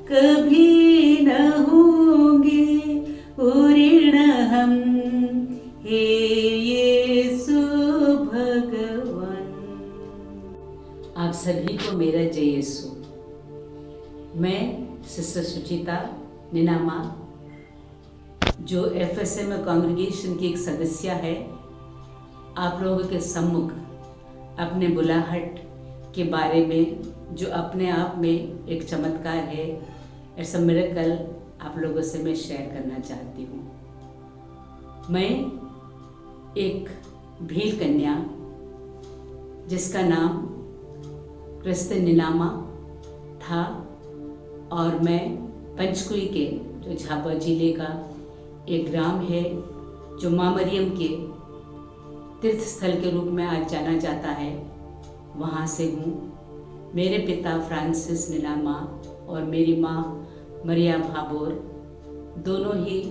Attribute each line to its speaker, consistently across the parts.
Speaker 1: कभी न होंगे ऋण हम, हे यीशु भगवान। आप सभी को मेरा जय यीशु। मैं सिस्टर सुचिता निनामा, जो FSM कांग्रेगेशन की एक सदस्य है, आप लोगों के सम्मुख अपने बुलाहट के बारे में, जो अपने आप में एक चमत्कार है, इट्स अ मिरेकल, आप लोगों से मैं शेयर करना चाहती हूँ। मैं एक भील कन्या जिसका नाम क्रिस्टिन निनामा था, और मैं पंचकुई के, जो झाबुआ जिले का एक ग्राम है, जो माँ मरियम के तीर्थ स्थल के रूप में आज जाना जाता है, वहाँ से हूँ। मेरे पिता फ्रांसिस निनामा और मेरी माँ मरिया भाबोर दोनों ही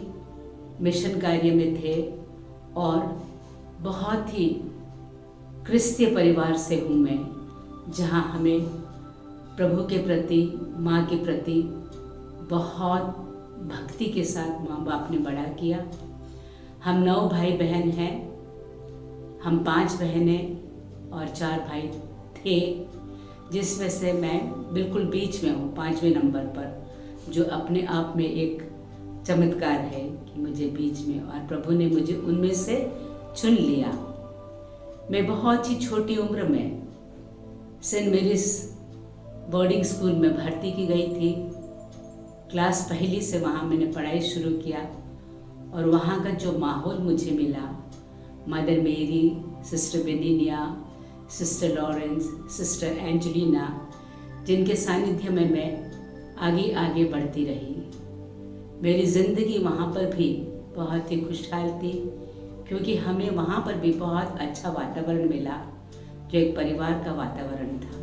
Speaker 1: मिशन कार्य में थे, और बहुत ही क्रिस्तीय परिवार से हूँ मैं, जहाँ हमें प्रभु के प्रति, माँ के प्रति बहुत भक्ति के साथ माँ बाप ने बड़ा किया। हम 9 भाई बहन हैं। हम 5 बहनें और 4 भाई थे, जिसमें से मैं बिल्कुल बीच में हूँ, 5वें नंबर पर, जो अपने आप में एक चमत्कार है कि मुझे बीच में, और प्रभु ने मुझे उनमें से चुन लिया। मैं बहुत ही छोटी उम्र में सेंट मेरीज बोर्डिंग स्कूल में भर्ती की गई थी। क्लास 1 से वहाँ मैंने पढ़ाई शुरू किया, और वहाँ का जो माहौल मुझे मिला, mother Mary, sister Beninia, sister Lawrence, sister Angelina, जिनके सानिध्य में मैं आगे आगे बढ़ती रही। मेरी ज़िंदगी वहाँ पर भी बहुत ही खुशहाल थी, क्योंकि हमें वहाँ पर भी बहुत अच्छा वातावरण मिला, जो एक परिवार का वातावरण था।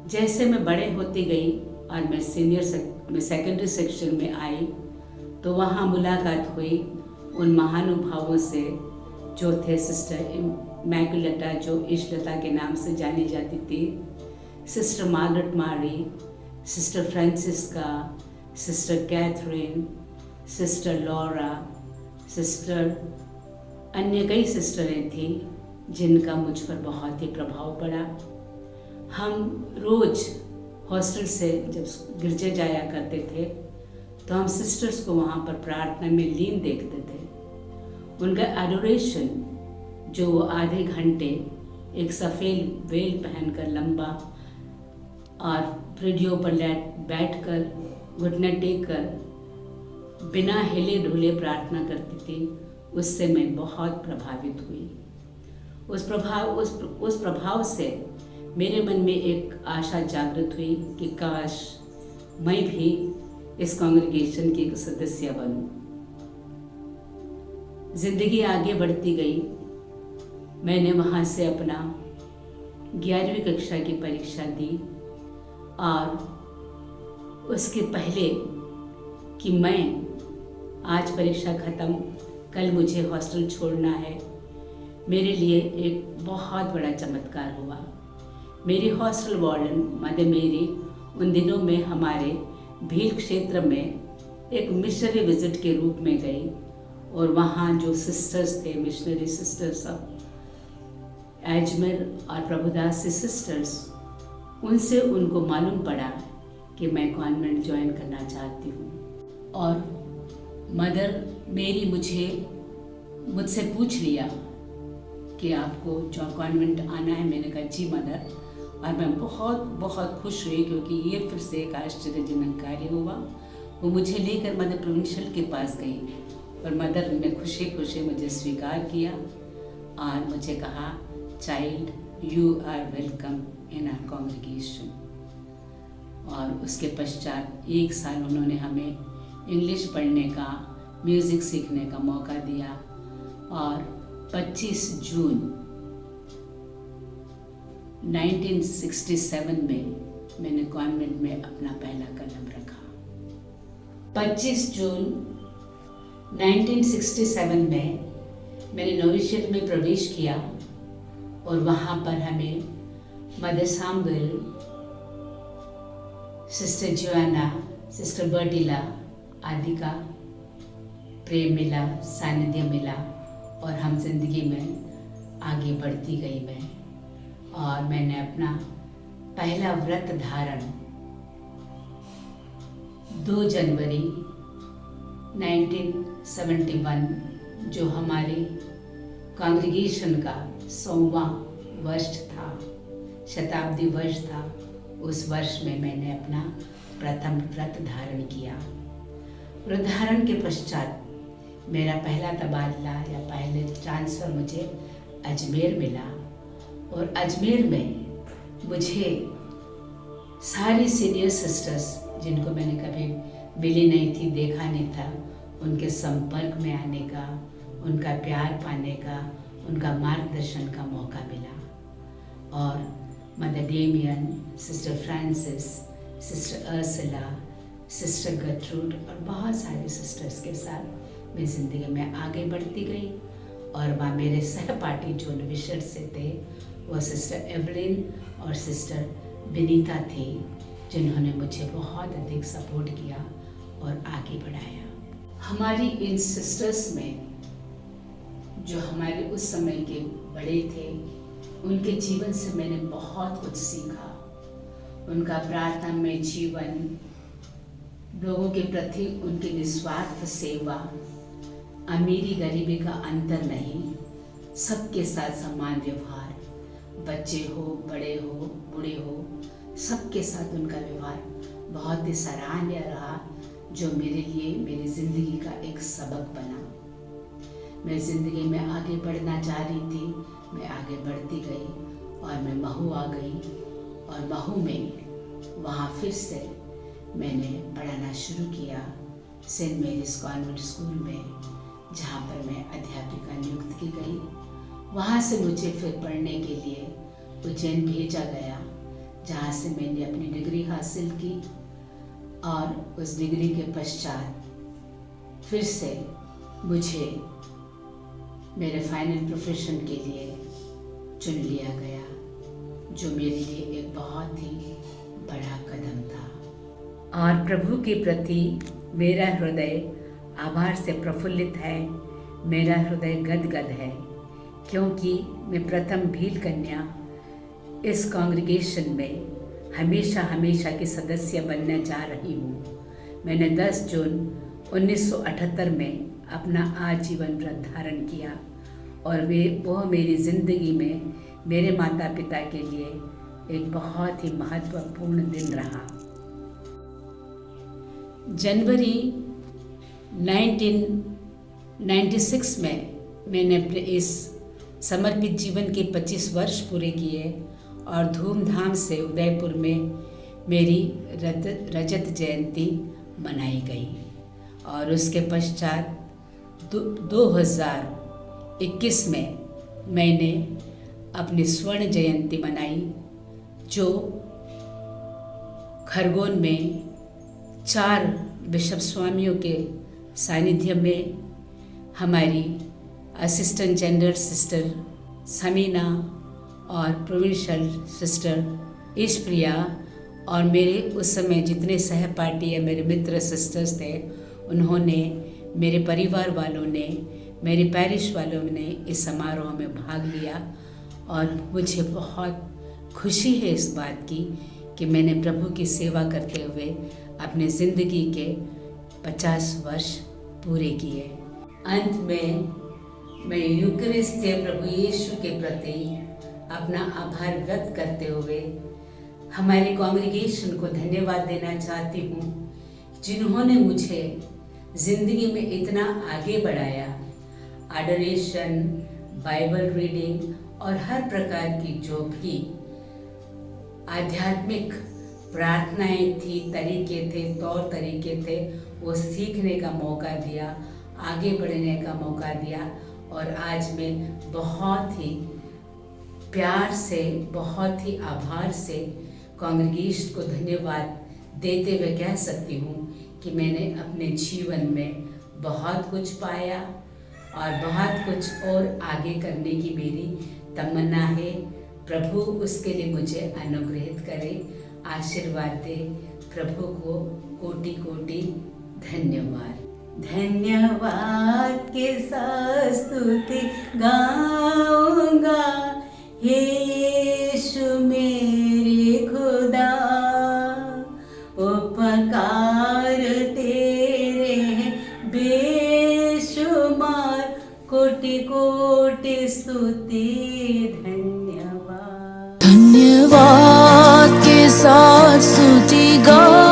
Speaker 1: जैसे मैं बड़े होती गई और मैं सेकेंडरी सेक्शन में आई, तो वहाँ मुलाकात हुई उन महानुभावों से जो थे। सिस्टर इमैकुलेटा, जो इशलता के नाम से जानी जाती थी, sister Margaret Mary, sister Francisca, sister Catherine, sister Laura, sister, अन्य कई सिस्टरें थी जिनका मुझ पर बहुत ही प्रभाव पड़ा। हम रोज़ हॉस्टल से जब गिरजे जाया करते थे, तो हम सिस्टर्स को वहाँ पर प्रार्थना में लीन देखते थे। उनका एडोरेशन, जो वो आधे घंटे एक सफ़ेद वेल पहनकर लंबा और रेडियो पर बैठकर घुटने टेक कर बिना हिले ढुले प्रार्थना करती थी, उससे मैं बहुत प्रभावित हुई। उस प्रभाव से मेरे मन में एक आशा जागृत हुई कि काश मैं भी इस कांग्रेगेशन की एक सदस्य बनूं। जिंदगी आगे बढ़ती गई। मैंने वहाँ से अपना 11वीं कक्षा की परीक्षा दी, और उसके पहले कि मैं आज परीक्षा ख़त्म, कल मुझे हॉस्टल छोड़ना है, मेरे लिए एक बहुत बड़ा चमत्कार हुआ। मेरी हॉस्टल वार्डन मदर मेरी उन दिनों में हमारे भील क्षेत्र में एक मिशनरी विजिट के रूप में गई, और वहाँ जो सिस्टर्स थे, मिशनरी सिस्टर्स ऑफ अजमेर और प्रभुदासी सिस्टर्स, उनसे उनको मालूम पड़ा कि मैं कॉन्वेंट ज्वाइन करना चाहती हूँ। और मदर मेरी मुझसे पूछ लिया कि आपको जो कॉन्वेंट आना है। मैंने कहा जी मदर, और मैं बहुत बहुत खुश हुई, क्योंकि ये फिर से एक आश्चर्यजनक कार्य हुआ। वो मुझे लेकर मदर प्रोविंशियल के पास गई, और मदर ने खुशी खुशी मुझे स्वीकार किया और मुझे कहा, child you are welcome in our congregation. और उसके पश्चात 1 साल उन्होंने हमें इंग्लिश पढ़ने का, म्यूज़िक सीखने का मौका दिया, और 25 जून 1967 में मैंने कॉन्वेंट में अपना पहला कदम रखा। 25 जून 1967 में मैंने नोविशिएट में प्रवेश किया, और वहाँ पर हमें mother Samuel sister Joanna, sister Bertilla आदि का प्रेम मिला, सानिध्य मिला और हम जिंदगी में आगे बढ़ती गई मैं। और मैंने अपना पहला व्रत धारण 2 जनवरी 1971, जो हमारे कांग्रेगेशन का 100वां वर्ष था, शताब्दी वर्ष था, उस वर्ष में मैंने अपना प्रथम व्रत धारण किया। व्रत धारण के पश्चात मेरा पहला तबादला या पहले ट्रांसफ़र मुझे अजमेर मिला और अजमेर में मुझे सारी सीनियर सिस्टर्स जिनको मैंने कभी मिली नहीं थी, देखा नहीं था, उनके संपर्क में आने का, उनका प्यार पाने का, उनका मार्गदर्शन का मौका मिला। और mother Damian, sister Francis, sister Ursula, sister Gertrude और बहुत सारे सिस्टर्स के साथ मैं ज़िंदगी में आगे बढ़ती गई। और वहाँ मेरे सहपाठी जो नविशर से थे वो सिस्टर एवलिन और सिस्टर विनीता थी, जिन्होंने मुझे बहुत अधिक सपोर्ट किया और आगे बढ़ाया। हमारी इन सिस्टर्स में जो हमारे उस समय के बड़े थे, उनके जीवन से मैंने बहुत कुछ सीखा। उनका प्रार्थना में जीवन, लोगों के प्रति उनकी निस्वार्थ सेवा, अमीरी गरीबी का अंतर नहीं, सबके साथ समान व्यवहार, बच्चे हो, बड़े हो, बूढ़े हो, सबके साथ उनका व्यवहार बहुत ही सराहनीय रहा, जो मेरे लिए मेरी ज़िंदगी का एक सबक बना। मैं ज़िंदगी में आगे बढ़ना चाह रही थी, मैं आगे बढ़ती गई और मैं महू आ गई। और महू में वहाँ फिर से मैंने पढ़ाना शुरू किया सेंट मेरीज कॉन्वेंट स्कूल में, जहाँ पर मैं अध्यापिका नियुक्त की गई। वहाँ से मुझे फिर पढ़ने के लिए उज्जैन भेजा गया, जहाँ से मैंने अपनी डिग्री हासिल की। और उस डिग्री के पश्चात फिर से मुझे मेरे फाइनल प्रोफेशन के लिए चुन लिया गया, जो मेरे लिए एक बहुत ही बड़ा कदम था। और प्रभु के प्रति मेरा हृदय आभार से प्रफुल्लित है, मेरा हृदय गदगद है, क्योंकि मैं प्रथम भील कन्या इस कांग्रेगेशन में हमेशा की सदस्य बनना चाह रही हूँ। मैंने 10 जून 1978 में अपना आजीवन व्रत धारण किया और वो मेरी ज़िंदगी में मेरे माता पिता के लिए एक बहुत ही महत्वपूर्ण दिन रहा। जनवरी 1996 में मैंने अपने इस समर्पित जीवन के 25 वर्ष पूरे किए और धूमधाम से उदयपुर में मेरी रजत जयंती मनाई गई। और उसके पश्चात 2021 में मैंने अपनी स्वर्ण जयंती मनाई, जो खरगोन में 4 बिशप स्वामियों के सानिध्य में हमारी असिस्टेंट जनरल सिस्टर समीना और प्रोविंशियल सिस्टर ईशप्रिया और मेरे उस समय जितने सहपाठी या मेरे मित्र सिस्टर्स थे, उन्होंने, मेरे परिवार वालों ने, मेरे पैरिश वालों ने इस समारोह में भाग लिया। और मुझे बहुत खुशी है इस बात की कि मैंने प्रभु की सेवा करते हुए अपने ज़िंदगी के 50 वर्ष पूरे किए। अंत में मैं यूकरिस्तीय प्रभु यीशु के प्रति अपना आभार व्यक्त करते हुए हमारे कांग्रेगेशन को धन्यवाद देना चाहती हूँ, जिन्होंने मुझे ज़िंदगी में इतना आगे बढ़ाया। एडोरेशन, बाइबल रीडिंग और हर प्रकार की जो भी आध्यात्मिक प्रार्थनाएं थी, तरीके थे, तौर तरीके थे, वो सीखने का मौका दिया, आगे बढ़ने का मौका दिया। और आज मैं बहुत ही प्यार से, बहुत ही आभार से कांग्रेगेशन को धन्यवाद देते हुए कह सकती हूँ कि मैंने अपने जीवन में बहुत कुछ पाया और बहुत कुछ और आगे करने की मेरी तमन्ना है। प्रभु उसके लिए मुझे अनुग्रहित करे, आशीर्वाद दे। प्रभु को कोटि कोटि धन्यवाद। धन्यवाद के साथ स्तुति गाऊंगा, हे यीशु मेरे खुदा, उपकार तेरे हैं बेशुमार, कोटि कोटि स्तुति धन्यवाद।
Speaker 2: धन्यवाद के साथ स्तुति गा